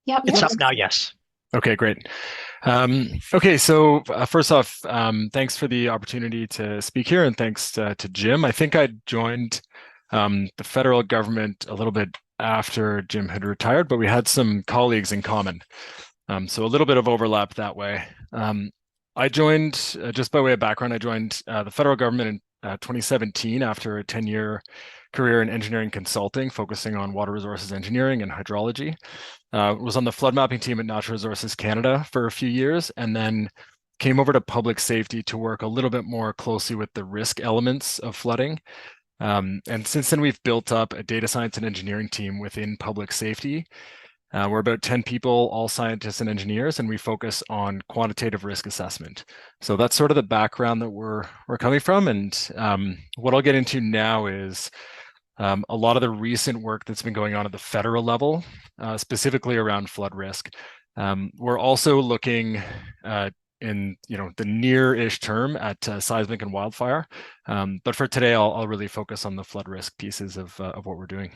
Yep. It's up now, yes. Okay, great. Okay, so first off, thanks for the opportunity to speak here, and thanks to Jim. I think I joined the federal government a little bit after Jim had retired, but we had some colleagues in common. So a little bit of overlap that way. I joined, just by way of background, I joined the federal government in 2017 after a 10-year career in engineering consulting, focusing on water resources engineering and hydrology. Was on the flood mapping team at Natural Resources Canada for a few years, and then came over to public safety to work a little bit more closely with the risk elements of flooding. And since then, we've built up a data science and engineering team within public safety. We're about 10 people, all scientists and engineers, and we focus on quantitative risk assessment. So that's sort of the background that we're coming from. And what I'll get into now is a lot of the recent work that's been going on at the federal level, specifically around flood risk. We're also looking in the near-ish term at seismic and wildfire. But for today, I'll really focus on the flood risk pieces of what we're doing.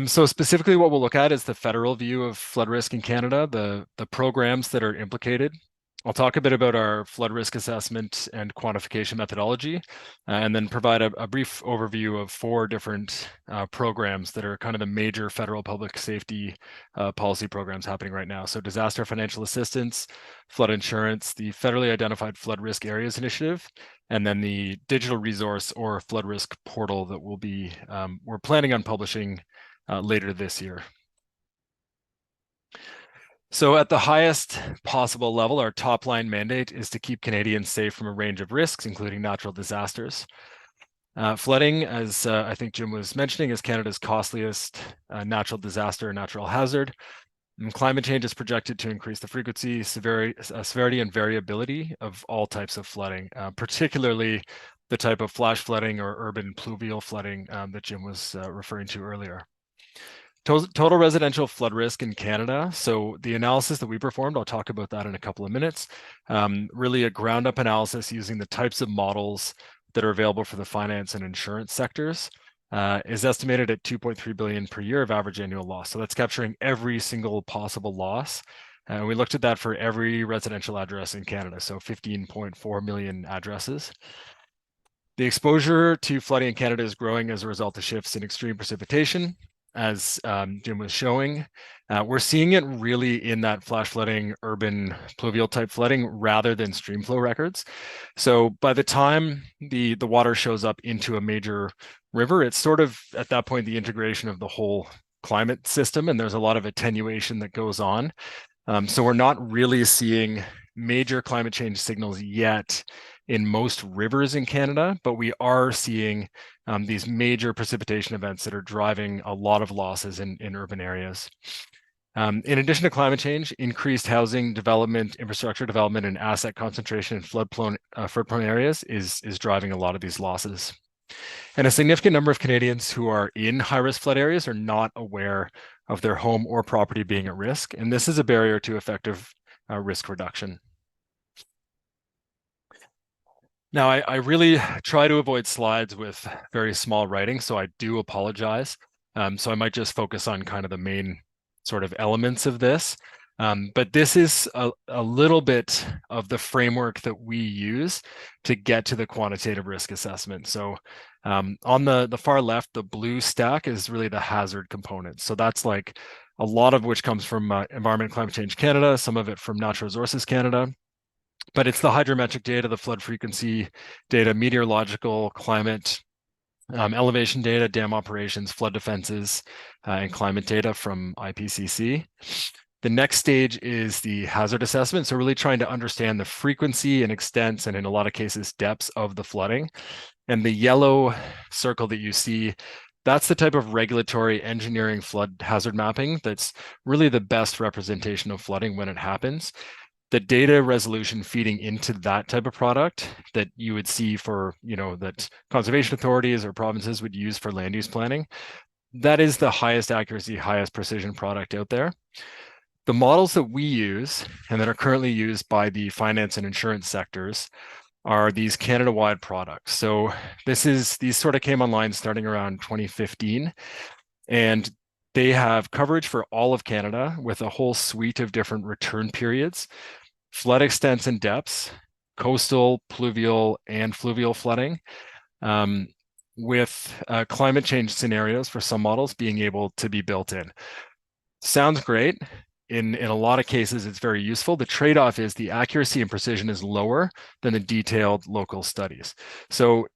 So specifically what we'll look at is the federal view of flood risk in Canada, the programs that are implicated. I'll talk a bit about our flood risk assessment and quantification methodology, and then provide a brief overview of 4 different programs that are kind of the major federal public safety policy programs happening right now. So disaster financial assistance, flood insurance, the federally identified flood risk areas initiative, and then the digital resource or flood risk portal that we're planning on publishing later this year. So at the highest possible level, our top line mandate is to keep Canadians safe from a range of risks, including natural disasters. Flooding, as I think Jim was mentioning, is Canada's costliest natural disaster or natural hazard. And climate change is projected to increase the frequency, severity, and variability of all types of flooding, particularly the type of flash flooding or urban pluvial flooding that Jim was referring to earlier. Total residential flood risk in Canada. So the analysis that we performed, I'll talk about that in a couple of minutes. Really a ground up analysis using the types of models that are available for the finance and insurance sectors, is estimated at 2.3 billion per year of average annual loss. So that's capturing every single possible loss. And we looked at that for every residential address in Canada. So 15.4 million addresses. The exposure to flooding in Canada is growing as a result of shifts in extreme precipitation, as Jim was showing. We're seeing it really in that flash flooding, urban pluvial type flooding rather than stream flow records. So by the time the water shows up into a major river, it's sort of at that point the integration of the whole climate system, and there's a lot of attenuation that goes on. So we're not really seeing major climate change signals yet in most rivers in Canada, but we are seeing these major precipitation events that are driving a lot of losses in urban areas. In addition to climate change, increased housing development, infrastructure development, and asset concentration in flood-prone areas is driving a lot of these losses. And a significant number of Canadians who are in high-risk flood areas are not aware of their home or property being at risk, and this is a barrier to effective risk reduction. Now, I really try to avoid slides with very small writing, so I do apologize. So I might just focus on kind of the main sort of elements of this. But this is a little bit of the framework that we use to get to the quantitative risk assessment. So on the far left, the blue stack is really the hazard component. So that's like a lot of which comes from Environment and Climate Change Canada, some of it from Natural Resources Canada. But it's the hydrometric data, the flood frequency data, meteorological, climate, elevation data, dam operations, flood defenses, and climate data from IPCC. The next stage is the hazard assessment. So really trying to understand the frequency and extents, and in a lot of cases, depths of the flooding. And the yellow circle that you see, that's the type of regulatory engineering flood hazard mapping that's really the best representation of flooding when it happens. The data resolution feeding into that type of product that you would see for, that conservation authorities or provinces would use for land use planning, that is the highest accuracy, highest precision product out there. The models that we use and that are currently used by the finance and insurance sectors are these Canada-wide products. So these sort of came online starting around 2015. And They have coverage for all of Canada with a whole suite of different return periods, flood extents and depths, coastal, pluvial, and fluvial flooding, with climate change scenarios for some models being able to be built in. Sounds great. In a lot of cases, it's very useful. The trade-off is the accuracy and precision is lower than the detailed local studies. So